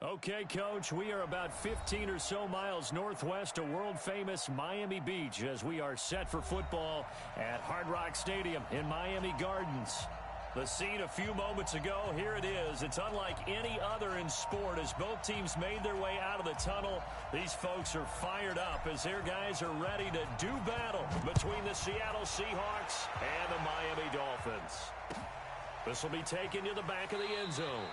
Okay, Coach, we are about 15 or so miles northwest of world-famous Miami Beach as we are set for football at Hard Rock Stadium in Miami Gardens. The scene a few moments ago, here it is. It's unlike any other in sport as both teams made their way out of the tunnel. These folks are fired up as their guys are ready to do battle between the Seattle Seahawks and the Miami Dolphins. This will be taken to the back of the end zone.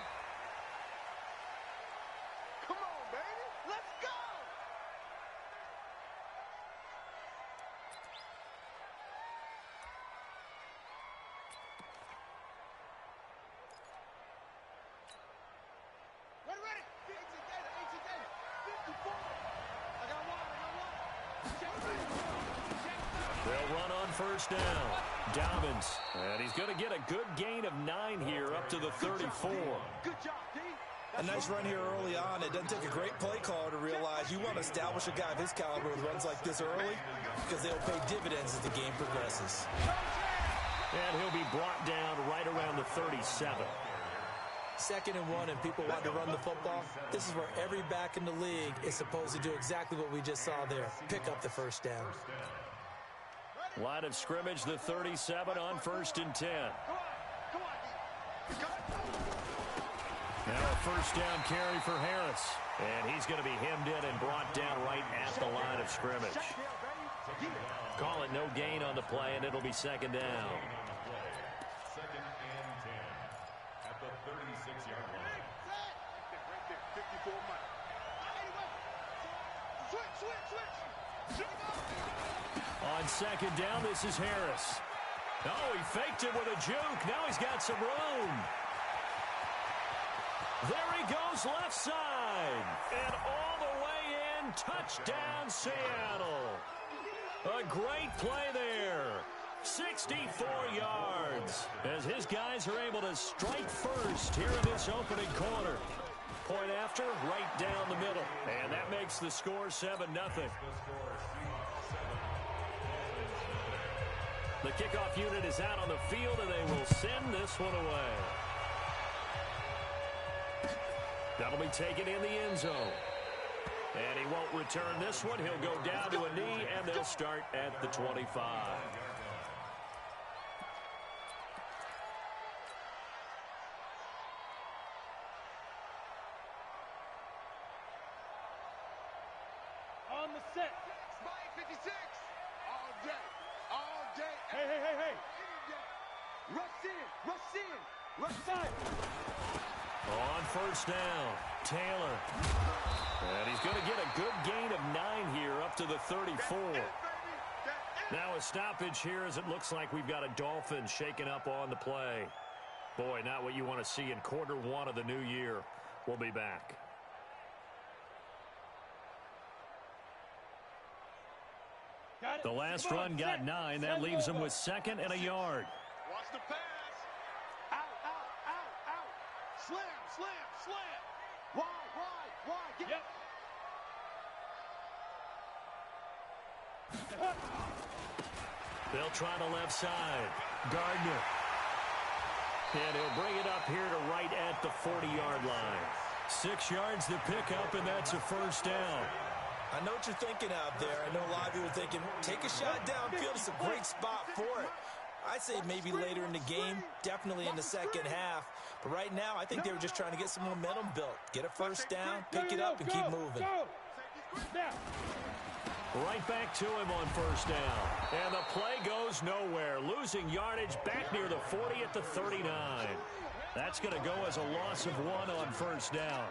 They'll run on first down. Dobbins, and he's going to get a good gain of 9 here up to the 34. Good job, D. A nice run here early on. It doesn't take a great play caller to realize you want to establish a guy of his caliber with runs like this early because they'll pay dividends as the game progresses. And he'll be brought down right around the 37. 2nd and 1, and people want to run the football. This is where every back in the league is supposed to do exactly what we just saw there. Pick up the first down. Line of scrimmage, the 37 on 1st and 10. Now a first down carry for Harris. And he's going to be hemmed in and brought down right at the line of scrimmage. Call it no gain on the play, and it'll be 2nd down. 2nd and 10 at the 36-yard line. Right there, 54 miles. Switch. On 2nd down, this is Harris. Oh, he faked it with a juke. Now he's got some room. There he goes left side. And all the way in, touchdown Seattle. A great play there. 64 yards as his guys are able to strike first here in this opening quarter. Point after, right down the middle. And that makes the score 7-0. The kickoff unit is out on the field, and they will send this one away. That'll be taken in the end zone. And he won't return this one. He'll go down to a knee, and they'll start at the 25. On the set. Spike 56. All day. Hey. Rush side. On first down, Taylor. And he's going to get a good gain of 9 here up to the 34. Now a stoppage here as it looks like we've got a Dolphin shaken up on the play. Boy, not what you want to see in quarter 1 of the new year. We'll be back. The last run got 9. That leaves him with 2nd and a yard. Watch the pass. Out. Slam. Wide. Get They'll try the left side. Gardner. And he'll bring it up here to right at the 40-yard line. 6 yards to pick up, and that's a first down. I know what you're thinking out there. I know a lot of you are thinking, take a shot downfield. It's a great spot for it. I'd say maybe later in the game, definitely in the second half. But right now, I think they were just trying to get some momentum built. Get a first down, pick it up, and keep moving. Right back to him on first down. And the play goes nowhere. Losing yardage back near the 40 at the 39. That's going to go as a loss of 1 on first down.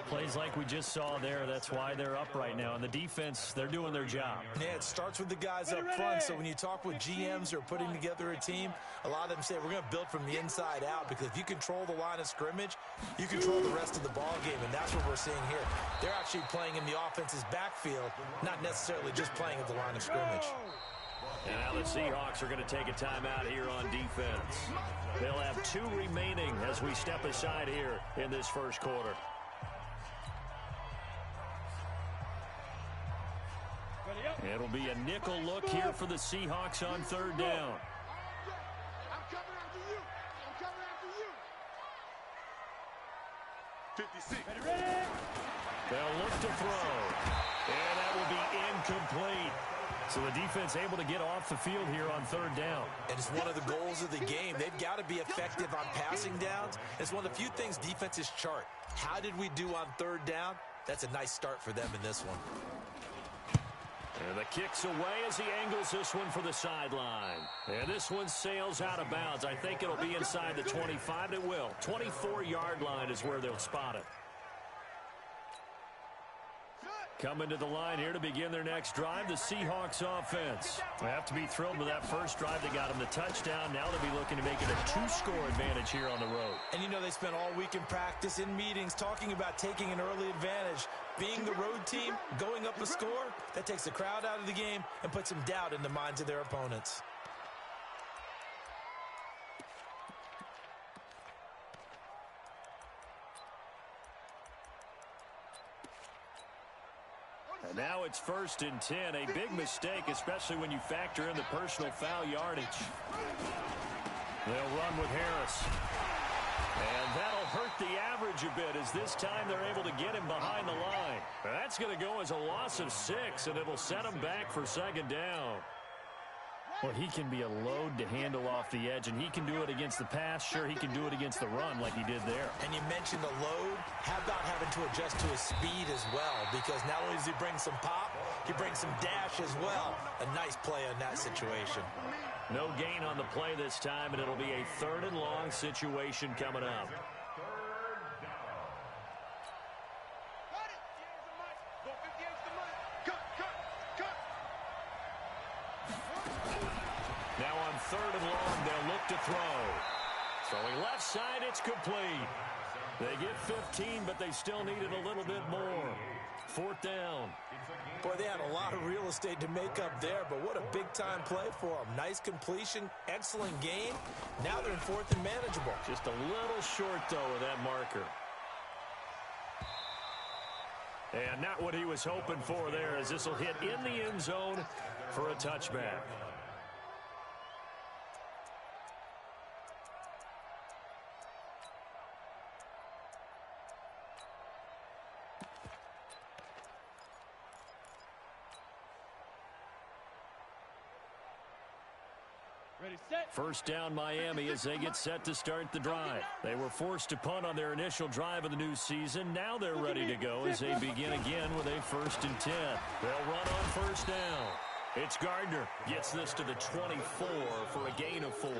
Plays like we just saw there, that's why they're up right now. And the defense, they're doing their job. Yeah, it starts with the guys up front. So when you talk with GMs who are putting together a team, a lot of them say, we're going to build from the inside out. Because if you control the line of scrimmage, you control the rest of the ball game. And that's what we're seeing here. They're actually playing in the offense's backfield, not necessarily just playing at the line of scrimmage. And now the Seahawks are going to take a timeout here on defense. They'll have 2 remaining as we step aside here in this first quarter. It'll be a nickel look here for the Seahawks on 3rd down. I'm coming after you. 56. They'll look to throw. And that will be incomplete. So the defense able to get off the field here on third down. And it's one of the goals of the game. They've got to be effective on passing downs. It's one of the few things defenses chart. How did we do on third down? That's a nice start for them in this one. And the kick's away as he angles this one for the sideline. And this one sails out of bounds. I think it'll be inside the 25. It will. 24-yard line is where they'll spot it. Coming to the line here to begin their next drive, the Seahawks offense. They have to be thrilled with that first drive. They got them the touchdown. Now they'll be looking to make it a 2-score advantage here on the road. And you know they spent all week in practice, in meetings, talking about taking an early advantage. Being the road team, going up a score, that takes the crowd out of the game and puts some doubt in the minds of their opponents. And now it's 1st and 10. A big mistake, especially when you factor in the personal foul yardage. They'll run with Harris. And that'll hurt the average a bit as this time they're able to get him behind the line. That's going to go as a loss of 6, and it'll set him back for 2nd down. Well, he can be a load to handle off the edge, and he can do it against the pass. Sure, he can do it against the run like he did there. And you mentioned a load. How about having to adjust to his speed as well? Because not only does he bring some pop, he brings some dash as well. A nice play on that situation. No gain on the play this time, and it'll be a 3rd and long situation coming up. Now on 3rd and long, they'll look to throw. Throwing left side, it's complete. They get 15, but they still need it a little bit more. 4th down. Boy, they had a lot of real estate to make up there, but what a big-time play for them. Nice completion, excellent game. Now they're in 4th and manageable. Just a little short, though, of that marker. And not what he was hoping for there, as this will hit in the end zone for a touchback. Ready, set. 1st down Miami as they get set to start the drive. They were forced to punt on their initial drive of the new season. Now they're ready to go as they begin again with a 1st and 10. They'll run on 1st down. It's Gardner. Gets this to the 24 for a gain of 4.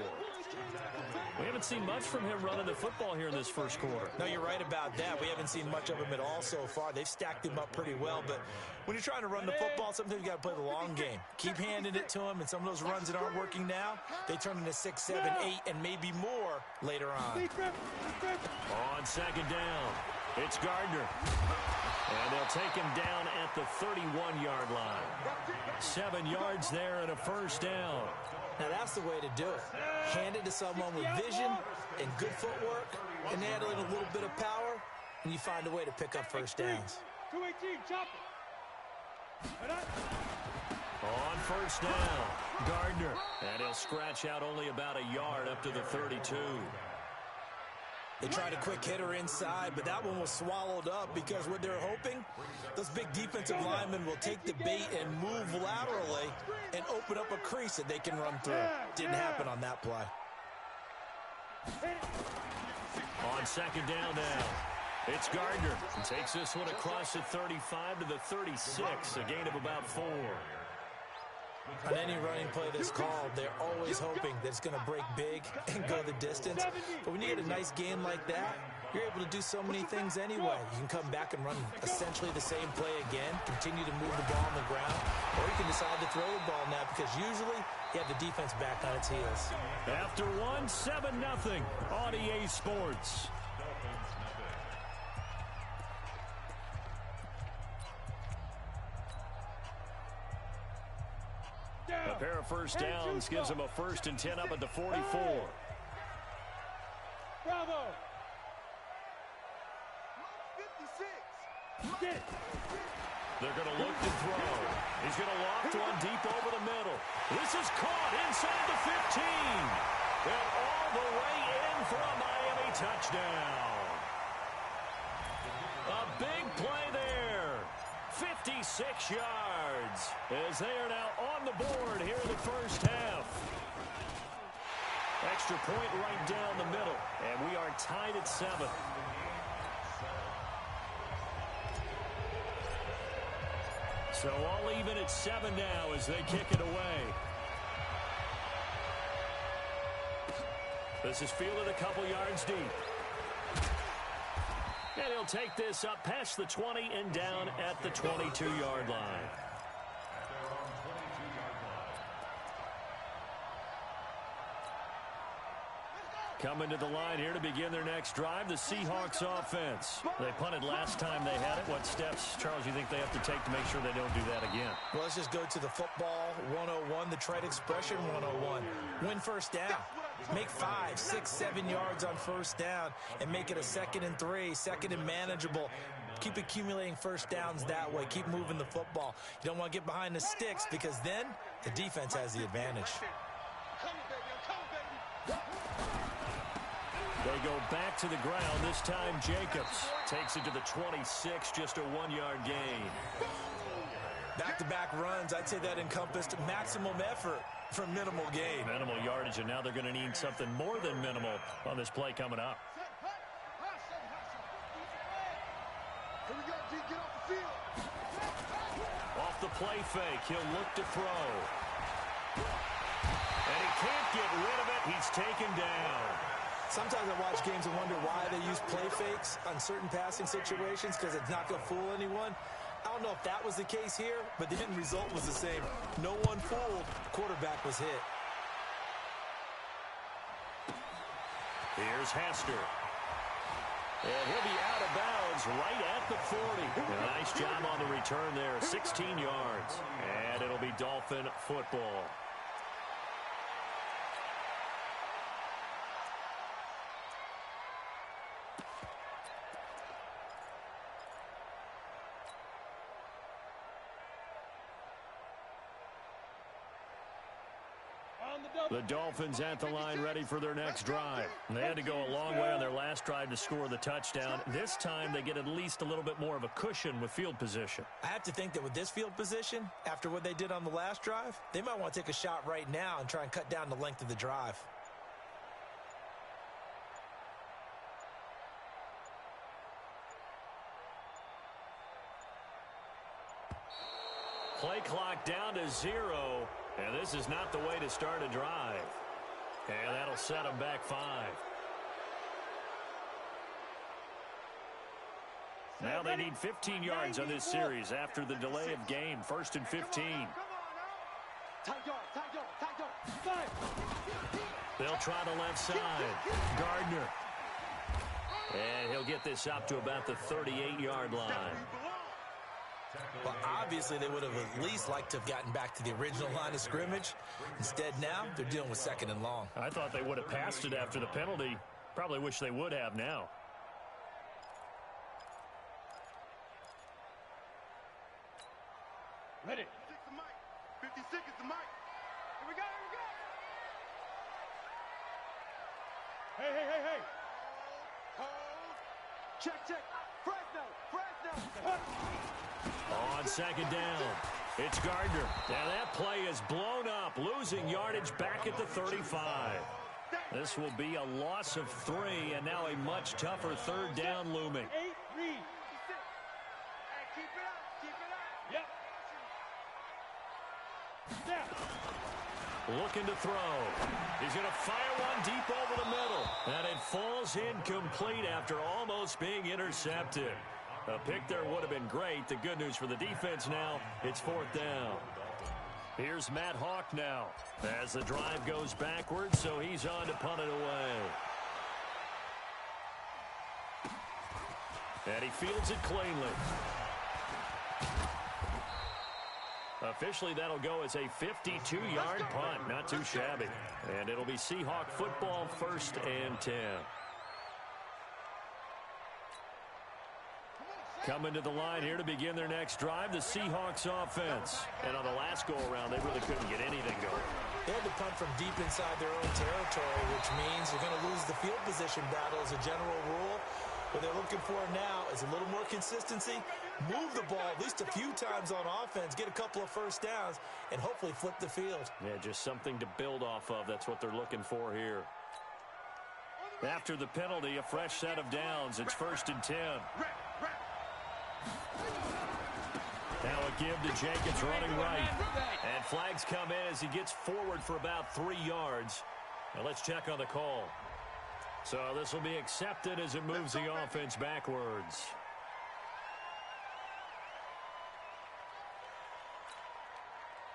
We haven't seen much from him running the football here in this first quarter. No, you're right about that. We haven't seen much of him at all so far. They've stacked him up pretty well, but when you're trying to run the football, sometimes you got to play the long game. Keep handing it to him, and some of those runs that aren't working now, they turn into 6, 7, 8, and maybe more later on. On 2nd down, it's Gardner. And they'll take him down at the 31-yard line. 7 yards there and a 1st down. Now, that's the way to do it. Hand it to someone with vision and good footwork, and add in a little bit of power, and you find a way to pick up 1st downs. 218, chop it. On 1st down, Gardner. And he'll scratch out only about a yard up to the 32. They tried a quick hitter inside, but that one was swallowed up because what they're hoping, those big defensive linemen will take the bait and move laterally and open up a crease that they can run through. Didn't happen on that play. On 2nd down now, it's Gardner. He takes this one across the 35 to the 36, a gain of about 4. On any running play that's called, they're always hoping that it's going to break big and go the distance. But when you get a nice gain like that, you're able to do so many things anyway. You can come back and run essentially the same play again, continue to move the ball on the ground, or you can decide to throw the ball now because usually you have the defense back on its heels. After 1, 7-0 on EA Sports. A pair of 1st downs gives them a 1st and 10 up at the 44. Bravo. 56. Get it. They're going to look to throw. He's going to loft one deep over the middle. This is caught inside the 15. And all the way in for a Miami touchdown. A big play there. 56 yards as they are now on the board here in the first half. Extra point right down the middle, and we are tied at 7. So all even at 7 now as they kick it away. This is fielded a couple yards deep. And he'll take this up past the 20 and down at the 22-yard line. Coming to the line here to begin their next drive, the Seahawks offense. They punted last time they had it. What steps, Charles, you think they have to take to make sure they don't do that again? Well, let's just go to the football 101, the trite expression 101. Win first down. Make 5, 6, 7 yards on first down and make it a 2nd and 3, 2nd and manageable. Keep accumulating first downs that way. Keep moving the football. You don't want to get behind the sticks because then the defense has the advantage. They go back to the ground. This time Jacobs takes it to the 26, just a 1-yard gain. Back-to-back runs, I'd say that encompassed maximum effort for minimal gain. Minimal yardage, and now they're going to need something more than minimal on this play coming up. Here we go, D, get off the field. Off the play fake, he'll look to throw. And he can't get rid of it. He's taken down. Sometimes I watch games and wonder why they use play fakes on certain passing situations because it's not going to fool anyone. I don't know if that was the case here, but the end result was the same. No one fooled. Quarterback was hit. Here's Hester. And he'll be out of bounds right at the 40. A nice job on the return there, 16 yards. And it'll be Dolphin football. The Dolphins at the line ready for their next drive. They had to go a long way on their last drive to score the touchdown. This time they get at least a little bit more of a cushion with field position. I have to think that with this field position, after what they did on the last drive, they might want to take a shot right now and try and cut down the length of the drive. Play clock down to 0. And this is not the way to start a drive. And that'll set them back 5. Now they need 15 yards on this series after the delay of game. 1st and 15. They'll try the left side. Gardner. And he'll get this up to about the 38-yard line. Well, obviously, they would have at least liked to have gotten back to the original line of scrimmage. Instead, now, they're dealing with 2nd and long. I thought they would have passed it after the penalty. Probably wish they would have now. Ready. 50 seconds to Mike. Here we go, here we go. Hey. Check. Fresno. On 2nd down, it's Gardner. Now that play is blown up, losing yardage back at the 35. This will be a loss of 3, and now a much tougher 3rd down looming. 8, read. Hey, keep it up. Yep. Snap. Looking to throw. He's going to fire one deep over the middle. And it falls incomplete after almost being intercepted. A pick there would have been great. The good news for the defense now, it's 4th down. Here's Matt Hawk now as the drive goes backwards, so he's on to punt it away. And he fields it cleanly. Officially, that'll go as a 52-yard punt. Not too shabby. And it'll be Seahawk football, 1st and 10. Coming to the line here to begin their next drive, the Seahawks offense. And on the last go-around, they really couldn't get anything going. They had to punt from deep inside their own territory, which means you're going to lose the field position battle as a general rule. What they're looking for now is a little more consistency, move the ball at least a few times on offense, get a couple of first downs, and hopefully flip the field. Yeah, just something to build off of. That's what they're looking for here. After the penalty, a fresh set of downs. It's 1st and 10. Now a give to Jacobs running right. And flags come in as he gets forward for about 3 yards. Now let's check on the call. So this will be accepted as it moves the offense backwards.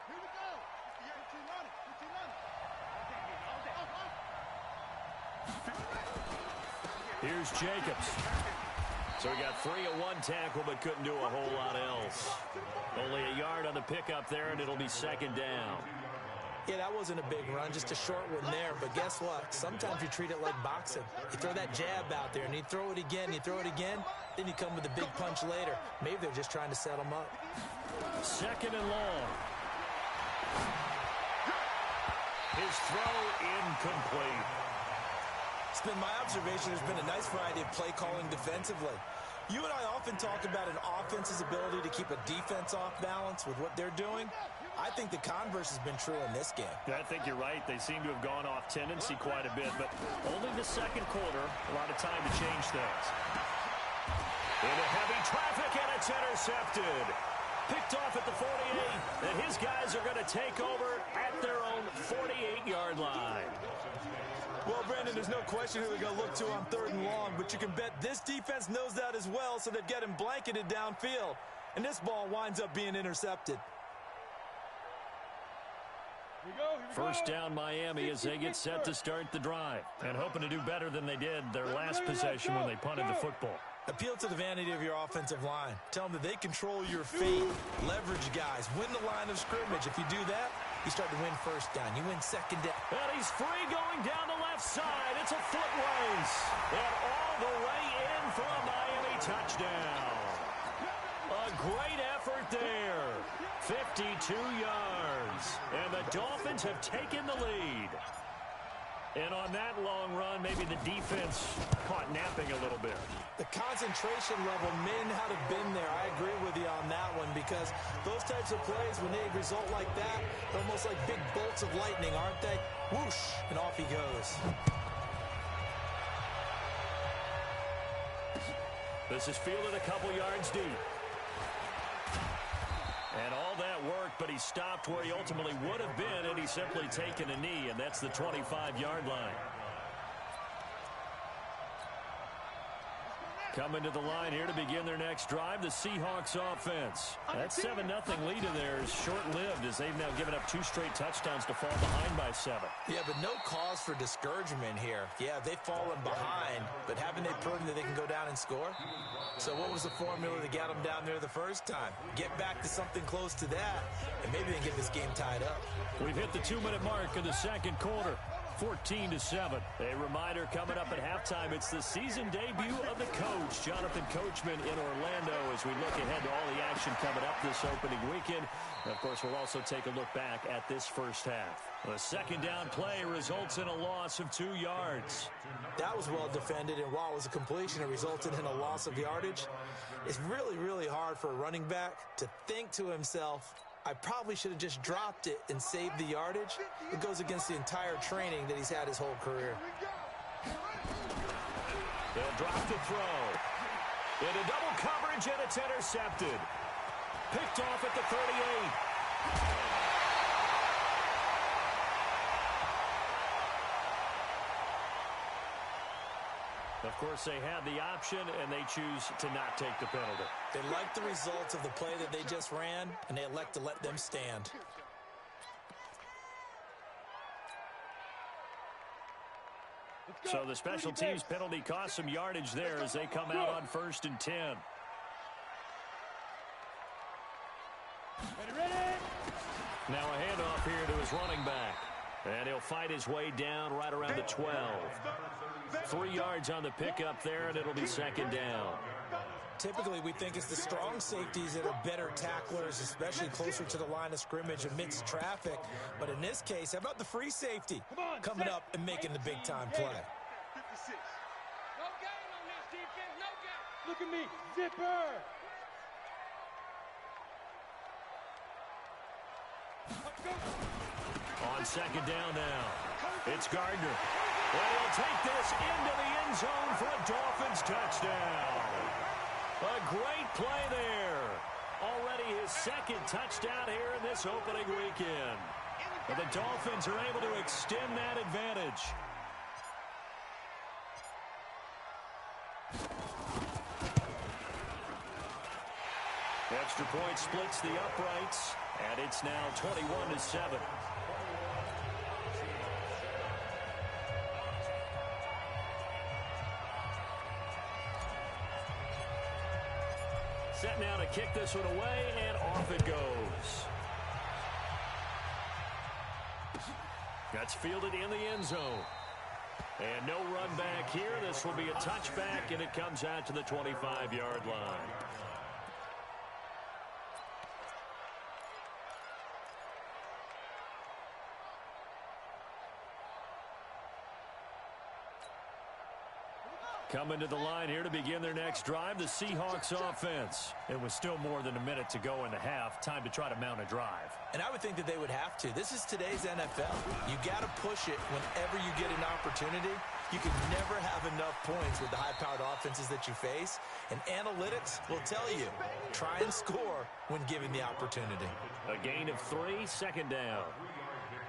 Here we go. Here's Jacobs. So he got 3 at one tackle, but couldn't do a whole lot else. Only a yard on the pickup there, and it'll be 2nd down. Yeah, that wasn't a big run, just a short one there. But guess what? Sometimes you treat it like boxing. You throw that jab out there, and you throw it again, you throw it again, then you come with a big punch later. Maybe they're just trying to set him up. 2nd and long. His throw incomplete. It's been my observation there's been a nice variety of play calling defensively. You and I often talk about an offense's ability to keep a defense off balance with what they're doing. I think the converse has been true in this game. I think you're right. They seem to have gone off tendency quite a bit, but only the 2nd quarter, a lot of time to change things. Into heavy traffic, and it's intercepted. Picked off at the 48, and his guys are going to take over at their own 48-yard line. Well, Brandon, there's no question who they're going to look to on 3rd and long, but you can bet this defense knows that as well, so they've got him blanketed downfield. And this ball winds up being intercepted. First down Miami as they get set to start the drive, and hoping to do better than they did their last possession when they punted the football. Appeal to the vanity of your offensive line. Tell them that they control your fate. Leverage guys. Win the line of scrimmage. If you do that, you start to win 1st down. You win 2nd down. And he's free going down the left side. It's a foot race. And all the way in for a Miami touchdown. A great effort there. 52 yards. And the Dolphins have taken the lead. And on that long run, maybe the defense caught napping a little bit. The concentration level may not have been there. I agree with you on that one, because those types of plays, when they result like that, they're almost like big bolts of lightning, aren't they? Whoosh, and off he goes. This is fielded a couple yards deep. And all that worked, but he stopped where he ultimately would have been, and he's simply taken a knee, and that's the 25-yard line. Coming to the line here to begin their next drive, the Seahawks offense. That 7-0 lead of theirs short-lived as they've now given up 2 straight touchdowns to fall behind by 7. Yeah, but no cause for discouragement here. Yeah, they've fallen behind, but haven't they proven that they can go down and score? So what was the formula that got them down there the first time? Get back to something close to that, and maybe they can get this game tied up. We've hit the 2-minute mark in the 2nd quarter. 14-7. A reminder coming up at halftime, it's the season debut of the coach, Jonathan Coachman, in Orlando, as we look ahead to all the action coming up this opening weekend. And of course, we'll also take a look back at this first half. The 2nd down play results in a loss of 2 yards. That was well defended, and while it was a completion, it resulted in a loss of yardage. It's really, really hard for a running back to think to himself, I probably should have just dropped it and saved the yardage. It goes against the entire training that he's had his whole career. They'll drop the throw. Into double coverage, and it's intercepted. Picked off at the 38. Of course, they had the option, and they choose to not take the penalty. They like the results of the play that they just ran, and they elect to let them stand. So the special teams penalty cost some yardage there as they come out on 1st and 10. Now a handoff here to his running back. And he'll fight his way down right around the 12. 3 yards on the pickup there, and it'll be 2nd down. Typically, we think it's the strong safeties that are better tacklers, especially closer to the line of scrimmage amidst traffic. But in this case, how about the free safety coming up and making the big-time play? 56. No gain on this defense. No gain. Look at me. Zipper. On second down now, it's Gardner. Well, he'll take this into the end zone for a Dolphins touchdown. A great play there. Already his second touchdown here in this opening weekend. But the Dolphins are able to extend that advantage. Extra point splits the uprights, and it's now 21-7. Set now to kick this one away, and off it goes. That's fielded in the end zone. And no run back here. This will be a touchback, and it comes out to the 25-yard line. Coming to the line here to begin their next drive, the Seahawks offense. It was still more than a minute to go in the half. Time to try to mount a drive. And I would think that they would have to. This is today's NFL. You got to push it whenever you get an opportunity. You can never have enough points with the high-powered offenses that you face. And analytics will tell you, try and score when given the opportunity. A gain of 3, second down.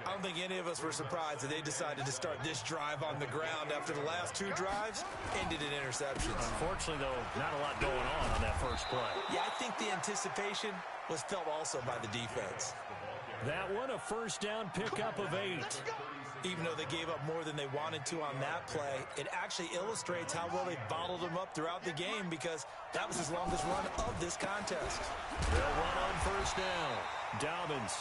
I don't think any of us were surprised that they decided to start this drive on the ground after the last 2 drives ended in interceptions. Unfortunately, though, not a lot going on that first play. Yeah, I think the anticipation was felt also by the defense. That one, a first down pickup of 8. Even though they gave up more than they wanted to on that play, it actually illustrates how well they bottled them up throughout the game because that was his longest run of this contest. They'll run on first down. Dobbins.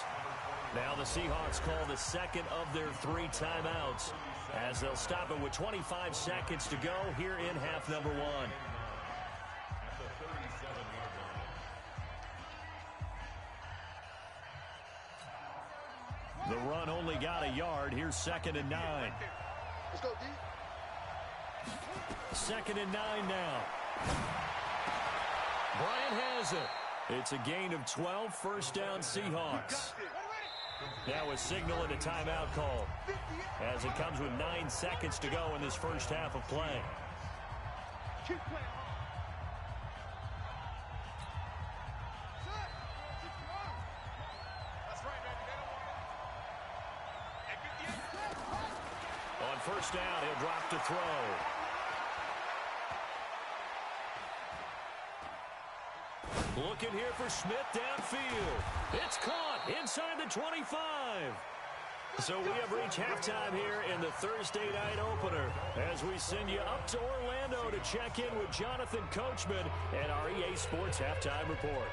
Now the Seahawks call the second of their 3 timeouts as they'll stop it with 25 seconds to go here in half number 1. The run only got a yard. Here's 2nd and 9. Let's go, D. 2nd and 9 now. Bryant has it. It's a gain of 12, first down Seahawks. Now a signal and a timeout call as it comes with 9 seconds to go in this first half of play. Keep playing. That's right, baby. They don't want it. On first down, he'll drop to throw. Looking here for Smith downfield. It's caught inside the 25. So we have reached halftime here in the Thursday night opener as we send you up to Orlando to check in with Jonathan Coachman and our EA Sports Halftime Report.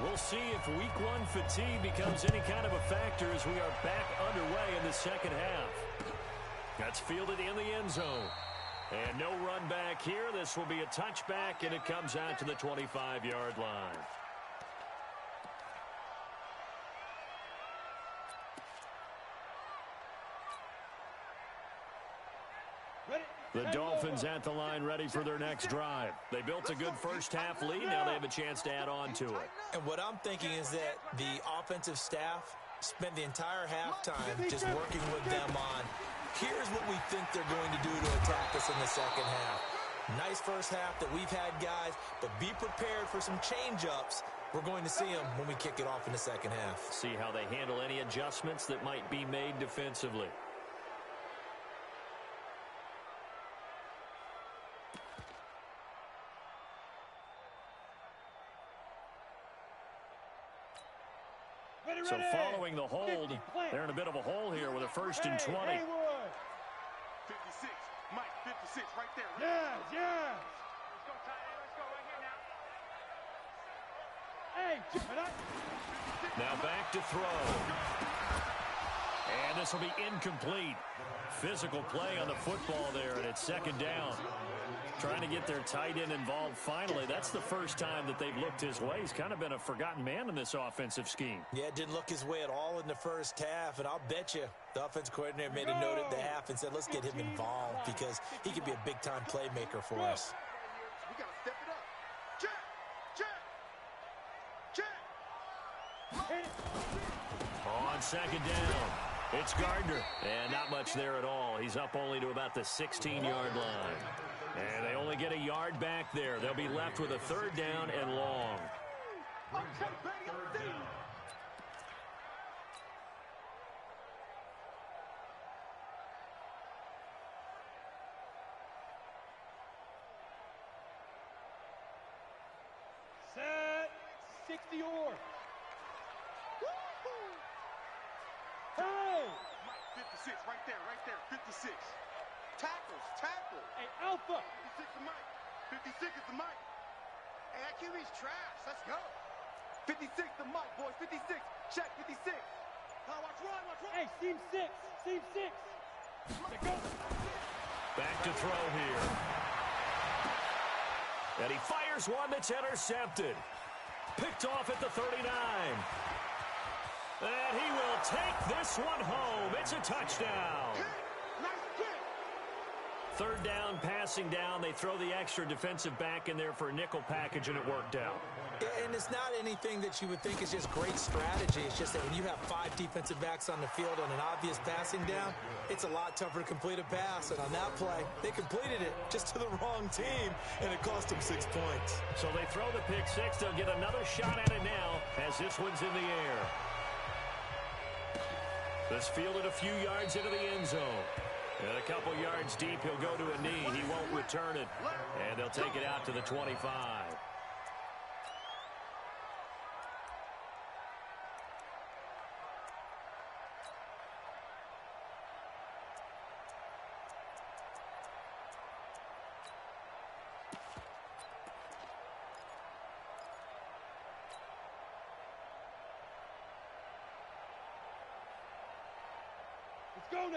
We'll see if Week 1 fatigue becomes any kind of a factor as we are back underway in the second half. That's fielded in the end zone. And no run back here. This will be a touchback, and it comes out to the 25-yard line. The Dolphins at the line ready for their next drive. They built a good first half lead. Now they have a chance to add on to it. And what I'm thinking is that the offensive staff spent the entire halftime just working with them on, here's what we think they're going to do to attack us in the second half. Nice first half that we've had, guys, but be prepared for some change-ups. We're going to see them when we kick it off in the second half. See how they handle any adjustments that might be made defensively. So following the hold, they're in a bit of a hole here with a 1st and 20. 56. Mike, 56 right there. Yes, yes. Let's go, tight end. Let's go right here now. Hey, Now back to throw. And this will be incomplete. Physical play on the football there, and it's second down. Trying to get their tight end involved finally. That's the first time that they've looked his way. He's kind of been a forgotten man in this offensive scheme. Yeah, it didn't look his way at all in the first half, and I'll bet you the offense coordinator made a note at the half and said, let's get him involved because he could be a big-time playmaker for us. We got to step it up. Check. On second down, it's Gardner. And not much there at all. He's up only to about the 16-yard line. And they only get a yard back there. They'll be left with a third down and long. Set. 60 or. Hey! 56, right there, 56. Tackle. Hey, Alpha. 56 is Mike. 56 is the Mike. Hey, that QB's trash. Let's go. 56 the Mike, boys. 56. Check, 56. Watch run. Hey, seam 6. Let go. Back to throw here. And he fires one that's intercepted. Picked off at the 39. And he will take this one home. It's a touchdown. Nice kick. Third down, passing down. They throw the extra defensive back in there for a nickel package, and it worked out. And it's not anything that you would think is just great strategy. It's just that when you have 5 defensive backs on the field on an obvious passing down, it's a lot tougher to complete a pass. And on that play, they completed it just to the wrong team, and it cost them 6 points. So they throw the pick six. They'll get another shot at it now as this one's in the air. This fielded a few yards into the end zone. And a couple yards deep, he'll go to a knee. He won't return it. And they'll take it out to the 25.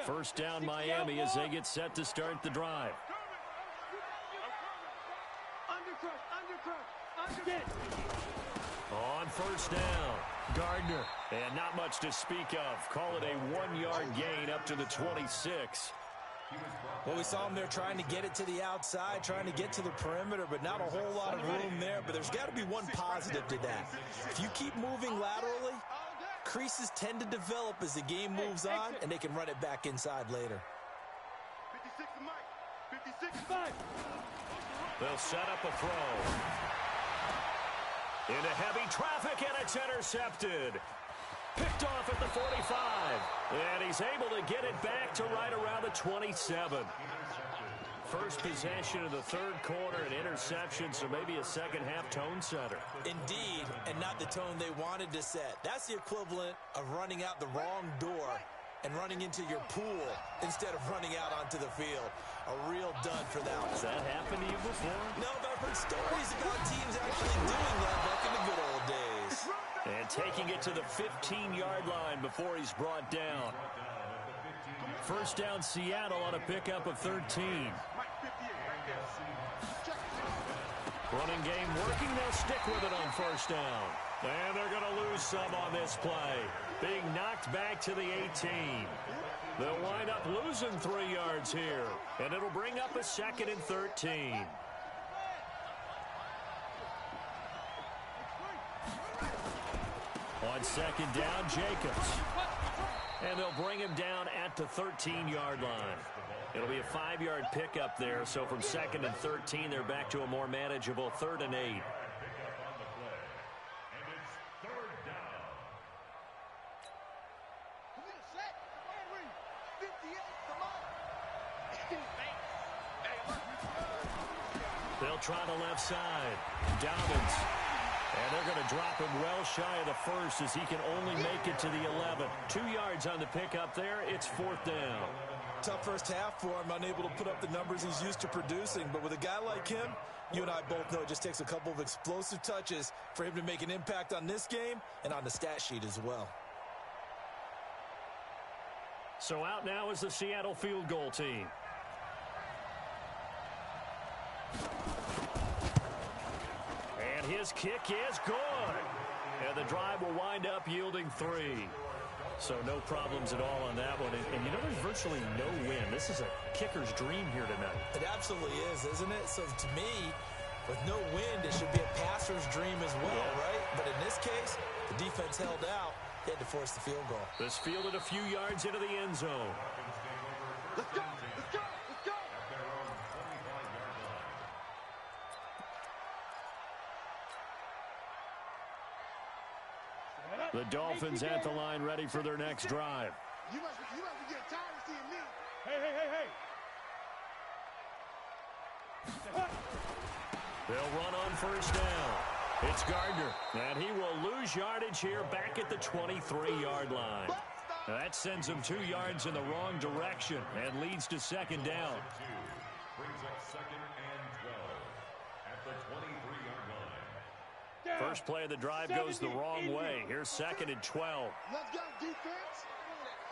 First down, Miami, as they get set to start the drive. On first down, Gardner. And not much to speak of. Call it a 1-yard gain up to the 26. Well, we saw him there trying to get it to the outside, trying to get to the perimeter, but not a whole lot of room there. But there's got to be one positive to that. If you keep moving laterally, creases tend to develop as the game moves on, and they can run it back inside later. 56 to Mike. 56 5. They'll set up a throw. Into heavy traffic, and it's intercepted. Picked off at the 45. And he's able to get it back to right around the 27. First possession of the third quarter, an interception, so maybe a second-half tone setter. Indeed, and not the tone they wanted to set. That's the equivalent of running out the wrong door and running into your pool instead of running out onto the field. A real dud for that one. Has that happened to you before? No, but I've heard stories about teams actually doing that back in the good old days. And taking it to the 15-yard line before he's brought down. First down, Seattle on a pickup of 13. Running game working. They'll stick with it on first down. And they're going to lose some on this play. Being knocked back to the 18. They'll wind up losing 3 yards here. And it'll bring up a 2nd and 13. On second down, Jacobs. And they'll bring him down at the 13-yard line. It'll be a 5-yard pickup there, so from 2nd and 13, they're back to a more manageable 3rd and 8. They'll try the left side. Dobbins. And they're going to drop him well shy of the first as he can only make it to the 11. 2 yards on the pickup there. It's 4th down. Tough first half for him, unable to put up the numbers he's used to producing. But with a guy like him, you and I both know it just takes a couple of explosive touches for him to make an impact on this game and on the stat sheet as well. So out now is the Seattle field goal team. And his kick is good. And the drive will wind up yielding 3. So no problems at all on that one. And you know, there's virtually no win. This is a kicker's dream here tonight. It absolutely is, isn't it? So to me, with no wind, it should be a passer's dream as well, right? But in this case, the defense held out. They had to force the field goal. This fielded a few yards into the end zone. Let's go! Let's go! Let's go! The Dolphins at the line, ready for their next drive. You must be getting tired of seeing me. Hey. They'll run on first down. It's Gardner, and he will lose yardage here back at the 23-yard line. That sends him 2 yards in the wrong direction and leads to second down. Brings up second and 12 at the 23-yard line. First play of the drive goes the wrong way. Here's second and 12. Let's go, defense.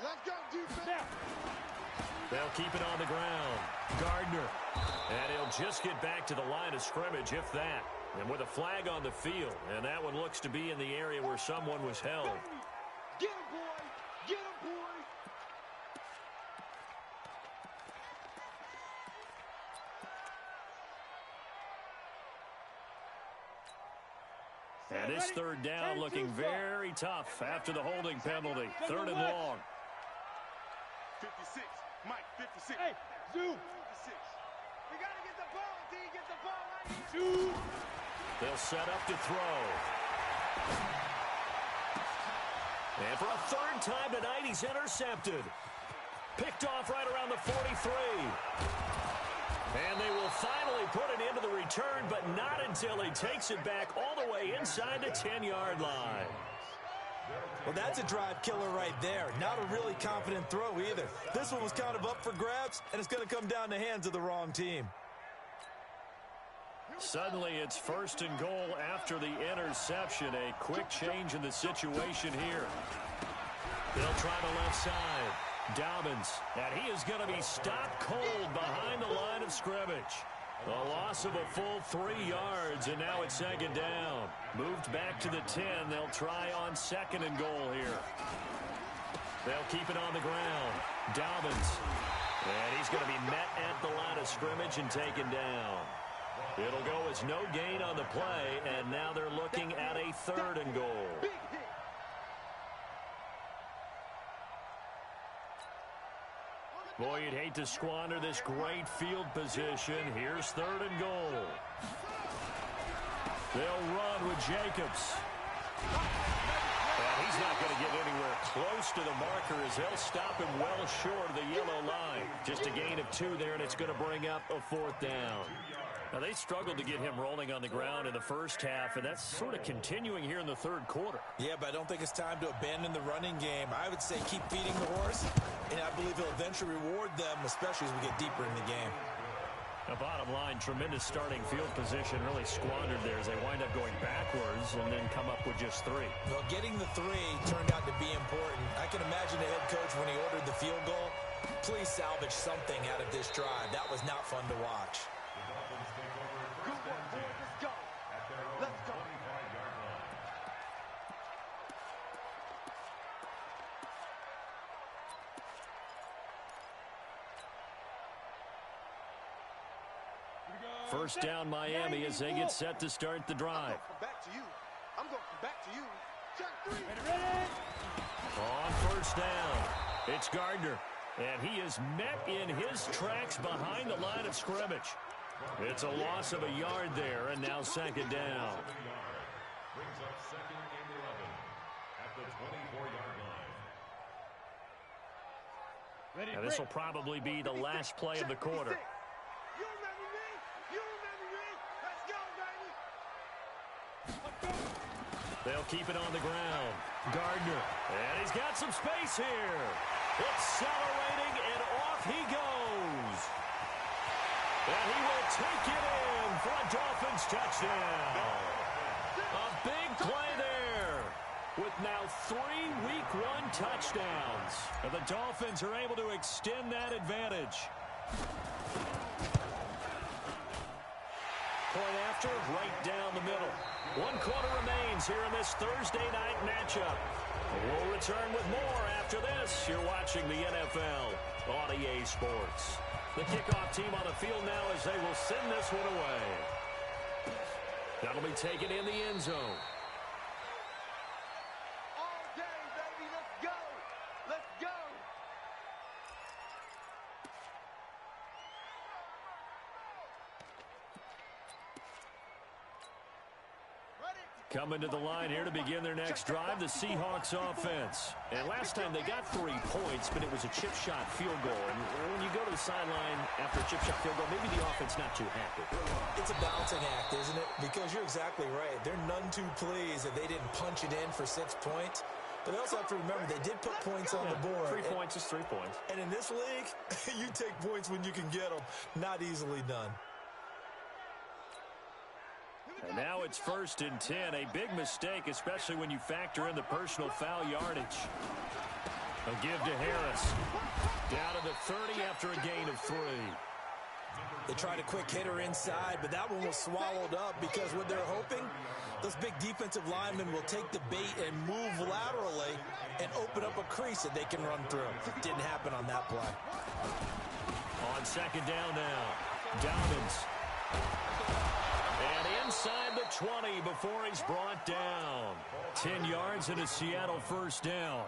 Let's go, defense. They'll keep it on the ground. Gardner. And he'll just get back to the line of scrimmage, if that. And with a flag on the field. And that one looks to be in the area where someone was held. Get him, boy. Get him, boy. And it's third down looking very tough after the holding penalty. Third and long. 56. Mike, 56. Hey, Zoo. 56. We got to get the ball, D. Get the ball right here. Zoo. They'll set up to throw. And for a third time tonight, he's intercepted. Picked off right around the 43. And they will finally put it into the return, but not until he takes it back all the way inside the 10-yard line. Well, that's a drive killer right there. Not a really confident throw either. This one was kind of up for grabs, and it's going to come down the hands of the wrong team. Suddenly, it's first and goal after the interception. A quick change in the situation here. They'll try the left side. Dobbins, and he is going to be stopped cold behind the line of scrimmage. A loss of a full 3 yards, and now it's second down. Moved back to the 10. They'll try on second and goal here. They'll keep it on the ground. Dobbins, and he's going to be met at the line of scrimmage and taken down. It'll go as no gain on the play, and now they're looking at a third and goal. Boy, you'd hate to squander this great field position. Here's third and goal. They'll run with Jacobs. And he's not going to get anywhere close to the marker as they'll stop him well short of the yellow line. Just a gain of 2 there, and it's going to bring up a fourth down. Now, they struggled to get him rolling on the ground in the first half, and that's sort of continuing here in the third quarter. Yeah, but I don't think it's time to abandon the running game. I would say keep feeding the horse, and I believe he'll eventually reward them, especially as we get deeper in the game. The bottom line, tremendous starting field position, really squandered there as they wind up going backwards and then come up with just 3. Well, getting the 3 turned out to be important. I can imagine the head coach when he ordered the field goal. Please salvage something out of this drive. That was not fun to watch. Good work, boy. Let's go. Let's go. First down Miami as they get set to start the drive. Come back to you. I'm going to come back to you. Check 3. Ready? On first down, it's Gardner. And he is met in his tracks behind the line of scrimmage. It's a loss of a yard there, and now second down. Brings up second and 11 at the 24-yard line. And this will probably be the last play of the quarter. You remember me? You remember me? Let's go, baby. They'll keep it on the ground. Gardner. And he's got some space here. Accelerating, and off he goes. And he will take it in for a Dolphins touchdown. A big play there. with now 3 Week 1 touchdowns. And the Dolphins are able to extend that advantage. Point after, right down the middle. 1 quarter remains here in this Thursday night matchup. We'll return with more after this. You're watching the NFL on EA Sports. The kickoff team on the field now as they will send this one away. That'll be taken in the end zone. All day, baby. Let's go. Let's go. Coming to the line here to begin their next drive, the Seahawks offense. And last time they got 3 points, but it was a chip shot field goal. And when you go to the sideline after a chip shot field goal, maybe the offense not too happy. It's a balancing act, isn't it? Because you're exactly right. They're none too pleased that they didn't punch it in for 6 points. But they also have to remember they did put points on the board. 3 points is 3 points. And in this league, you take points when you can get them. Not easily done. And now it's 1st and 10. A big mistake, especially when you factor in the personal foul yardage. A give to Harris. Down to the 30 after a gain of 3. They tried a quick hitter inside, but that one was swallowed up because what they're hoping, those big defensive linemen will take the bait and move laterally and open up a crease that they can run through. Didn't happen on that play. On 2nd down now, Dobbins. And inside the 20 before he's brought down. 10 yards and a Seattle 1st down.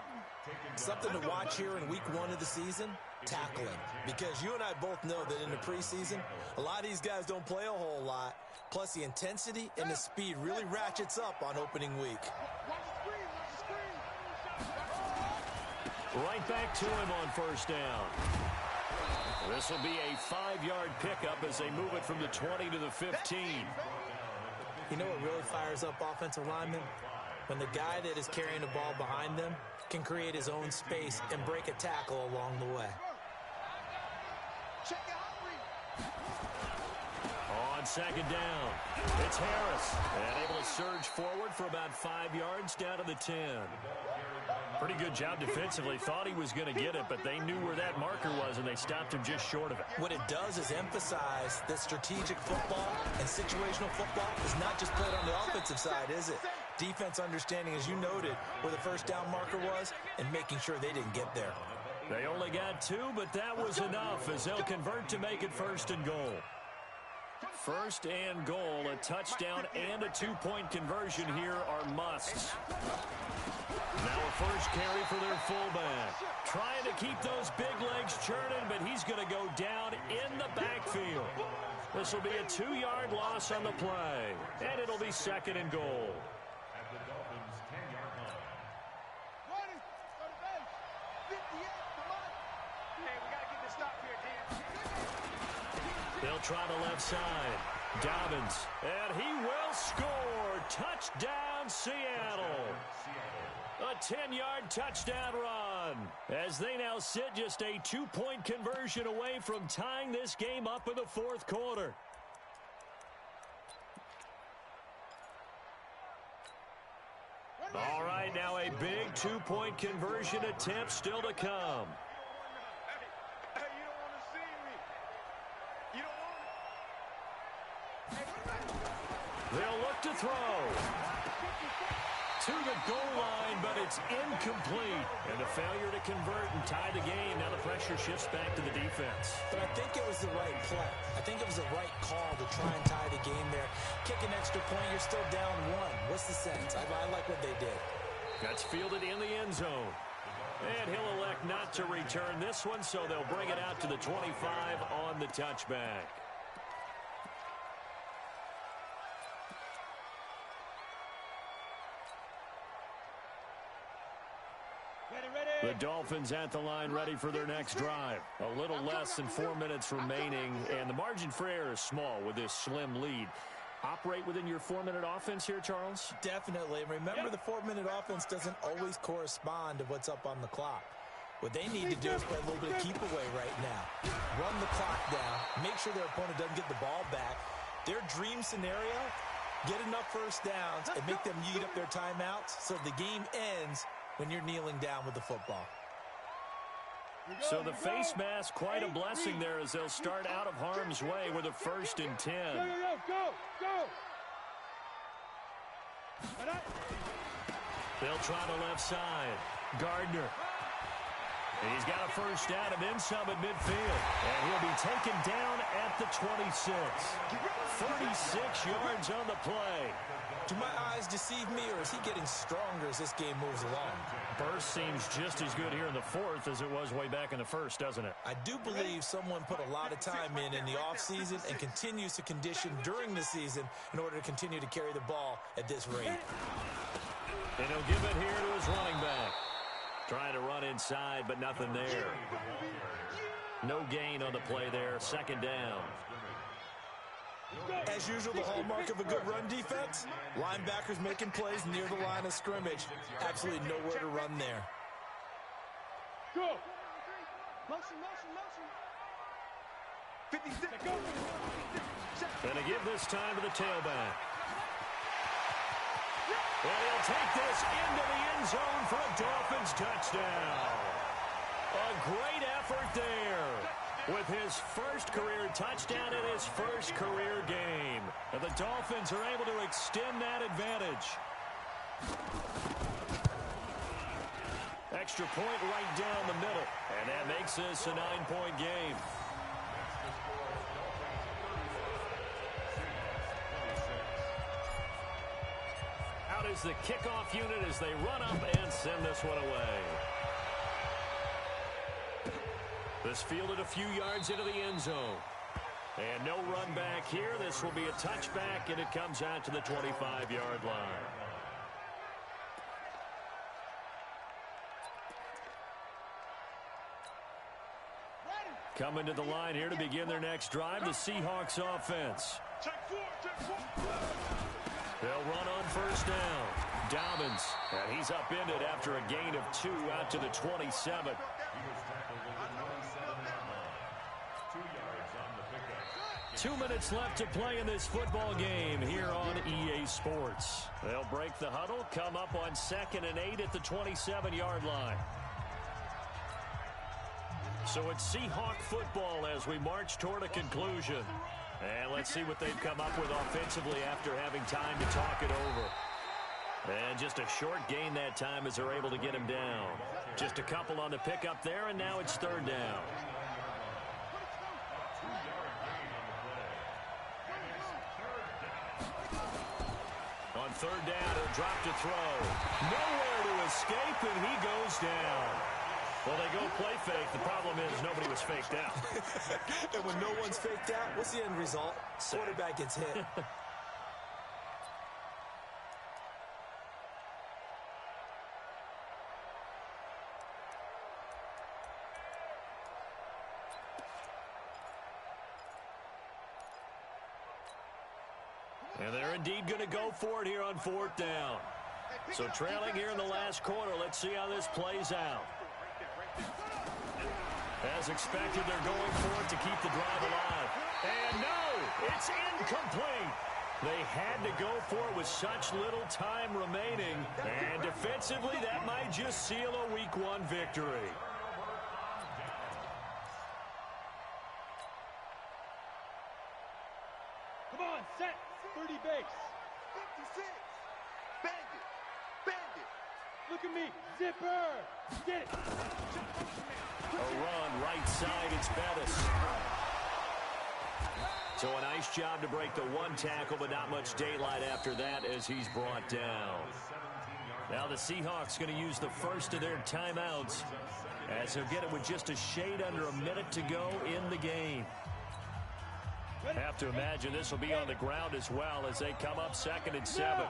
Something to watch here in week 1 of the season, tackling. Because you and I both know that in the preseason, a lot of these guys don't play a whole lot. Plus the intensity and the speed really ratchets up on opening week. Right back to him on 1st down. This will be a 5-yard pickup as they move it from the 20 to the 15. You know what really fires up offensive linemen? When the guy that is carrying the ball behind them can create his own space and break a tackle along the way. On 2nd down, it's Harris. And able to surge forward for about 5 yards down to the 10. Pretty good job defensively. Thought he was going to get it, but they knew where that marker was, and they stopped him just short of it. What it does is emphasize that strategic football and situational football is not just played on the offensive side, is it? Defense understanding, as you noted, where the 1st down marker was and making sure they didn't get there. They only got 2, but that was enough as they'll convert to make it 1st and goal. 1st and goal, a touchdown and a 2-point conversion here are musts. Now a 1st carry for their fullback. Trying to keep those big legs churning, but he's going to go down in the backfield. This will be a 2-yard loss on the play, and it'll be 2nd and goal. At the Dolphins' 10-yard line. They'll try the left side. Dobbins, and he will score. Touchdown, Seattle. A 10-yard touchdown run as they now sit just a 2-point conversion away from tying this game up in the 4th quarter. All right, now a big 2-point conversion attempt still to come. Hey, you don't want to see me. You don't want it. They'll look to throw. To the goal line, but it's incomplete. And a failure to convert and tie the game. Now the pressure shifts back to the defense. But I think it was the right play. I think it was the right call to try and tie the game there. Kick an extra point, you're still down 1. What's the sense? I like what they did. That's fielded in the end zone. And he'll elect not to return this one, so they'll bring it out to the 25 on the touchback. The Dolphins at the line ready for their next drive. A little less than 4 minutes remaining, and the margin for error is small with this slim lead. Operate within your 4-minute offense here, Charles? Definitely. And remember, the 4-minute offense doesn't always correspond to what's up on the clock. What they need to do is play a little bit of keep away right now. Run the clock down. Make sure their opponent doesn't get the ball back. Their dream scenario Get enough first downs and make them eat up their timeouts so the game ends when you're kneeling down with the football. So the face mask, quite a blessing there as they'll start out of harm's way with a 1st and 10. Go! They'll try the left side. Gardner. He's got a first down and then some at midfield. And he'll be taken down at the 26. 36 yards on the play. Do my eyes deceive me, or is he getting stronger as this game moves along? Burst seems just as good here in the 4th as it was way back in the 1st, doesn't it? I do believe someone put a lot of time in the offseason and continues to condition during the season in order to continue to carry the ball at this rate. And he'll give it here to his running back. Trying to run inside, but nothing there. No gain on the play there. 2nd down. As usual, the hallmark of a good run defense, linebackers making plays near the line of scrimmage. Absolutely nowhere to run there. Go! Motion. 56. Go! And to give this time to the tailback. And he'll take this into the end zone for a Dolphins touchdown. A great effort there. With his first career touchdown in his first career game. And the Dolphins are able to extend that advantage. Extra point right down the middle. And that makes this a 9-point game. Out is the kickoff unit as they run up and send this one away. This fielded a few yards into the end zone. And no run back here. This will be a touchback, and it comes out to the 25-yard line. Coming to the line here to begin their next drive, the Seahawks offense. They'll run on 1st down. Dobbins, and he's upended after a gain of 2 out to the 27. 2 minutes left to play in this football game here on EA Sports. They'll break the huddle, come up on 2nd and 8 at the 27-yard line. So it's Seahawk football as we march toward a conclusion. And let's see what they've come up with offensively after having time to talk it over. And just a short gain that time as they're able to get him down. Just a couple on the pickup there, and now it's 3rd down. On 3rd down, he'll drop to throw. Nowhere to escape, and he goes down. Well, they go play fake. The problem is nobody was faked out. And when no one's faked out, what's the end result? Quarterback gets hit. And they're indeed going to go for it here on 4th down. So trailing here in the last quarter, let's see how this plays out. As expected, they're going for it to keep the drive alive. And no, it's incomplete. They had to go for it with such little time remaining. And defensively, that might just seal a Week 1 victory. Come on, set. 30 base. 56. Bang it. Look at me. Zipper. Get it. A run right side, it's Bettis. So a nice job to break the 1 tackle, but not much daylight after that as he's brought down. Now the Seahawks going to use the first of their timeouts as they'll get it with just a shade under a minute to go in the game. Have to imagine this will be on the ground as well as they come up 2nd and 7.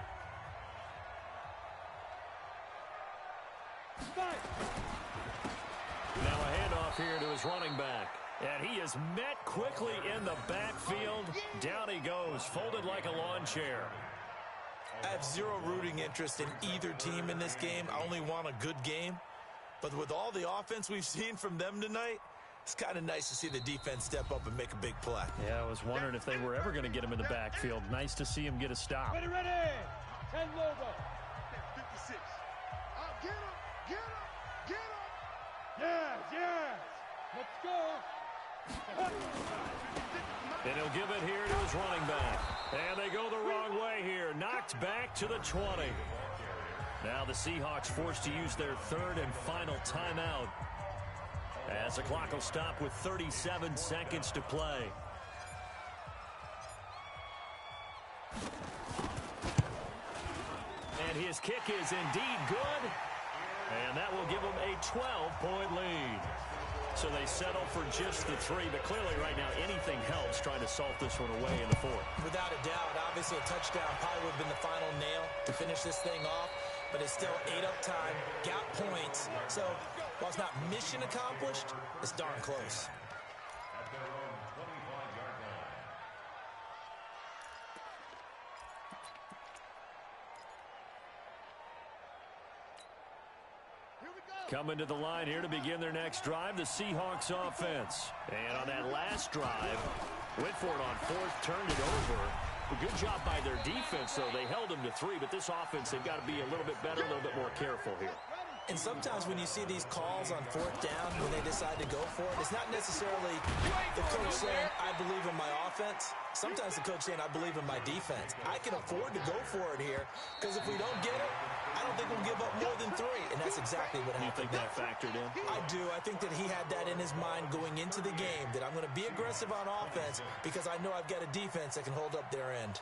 Now a handoff here to his running back. And he is met quickly in the backfield. Down he goes, folded like a lawn chair. I have zero rooting interest in either team in this game. I only want a good game. But with all the offense we've seen from them tonight, It's kind of nice to see the defense step up and make a big play. Yeah, I was wondering if they were ever going to get him in the backfield. Nice to see him get a stop. Ready, ready. 10 logo. 56. Get him, get him, get him. Yes, yes. Let's go. And he'll give it here to his running back. And they go the wrong way here. Knocked back to the 20. Now the Seahawks forced to use their third and final timeout, as the clock will stop with 37 seconds to play. And his kick is indeed good. And that will give them a 12-point lead. So they settle for just the 3, but clearly right now anything helps trying to salt this one away in the 4th. Without a doubt, obviously a touchdown probably would have been the final nail to finish this thing off, but it's still 8 up time, got points. So while it's not mission accomplished, it's darn close. At their own 25-yard line. Coming to the line here to begin their next drive, the Seahawks offense. And on that last drive, went for it on 4th, turned it over. A good job by their defense, though. They held them to 3, but this offense, they've got to be a little bit better, a little bit more careful here. And sometimes when you see these calls on 4th down, when they decide to go for it, it's not necessarily the coach saying, I believe in my offense. Sometimes the coach saying, I believe in my defense. I can afford to go for it here, because if we don't get it, I don't think we'll give up more than 3. And that's exactly what happened. You think that factored in? I do. I think that he had that in his mind going into the game, that I'm going to be aggressive on offense because I know I've got a defense that can hold up their end.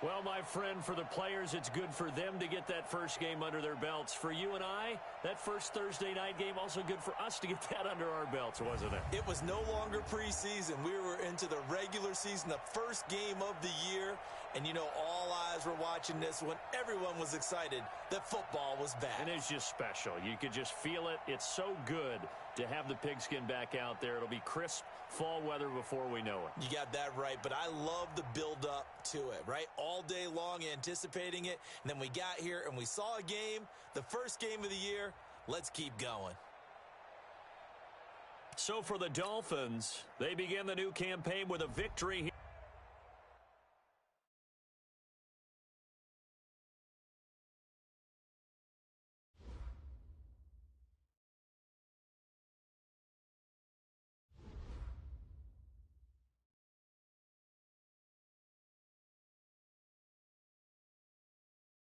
Well, my friend, for the players, it's good for them to get that first game under their belts. For you and I, that first Thursday night game, also good for us to get that under our belts, wasn't it? It was no longer preseason. We were into the regular season, the first game of the year. And, you know, all eyes were watching this when everyone was excited that football was back. And it's just special. You could just feel it. It's so good to have the pigskin back out there. It'll be crisp fall weather before we know it. You got that right, but I love the build-up to it, right? All day long anticipating it, and then we got here and we saw a game, the first game of the year. Let's keep going. So for the Dolphins, they begin the new campaign with a victory here.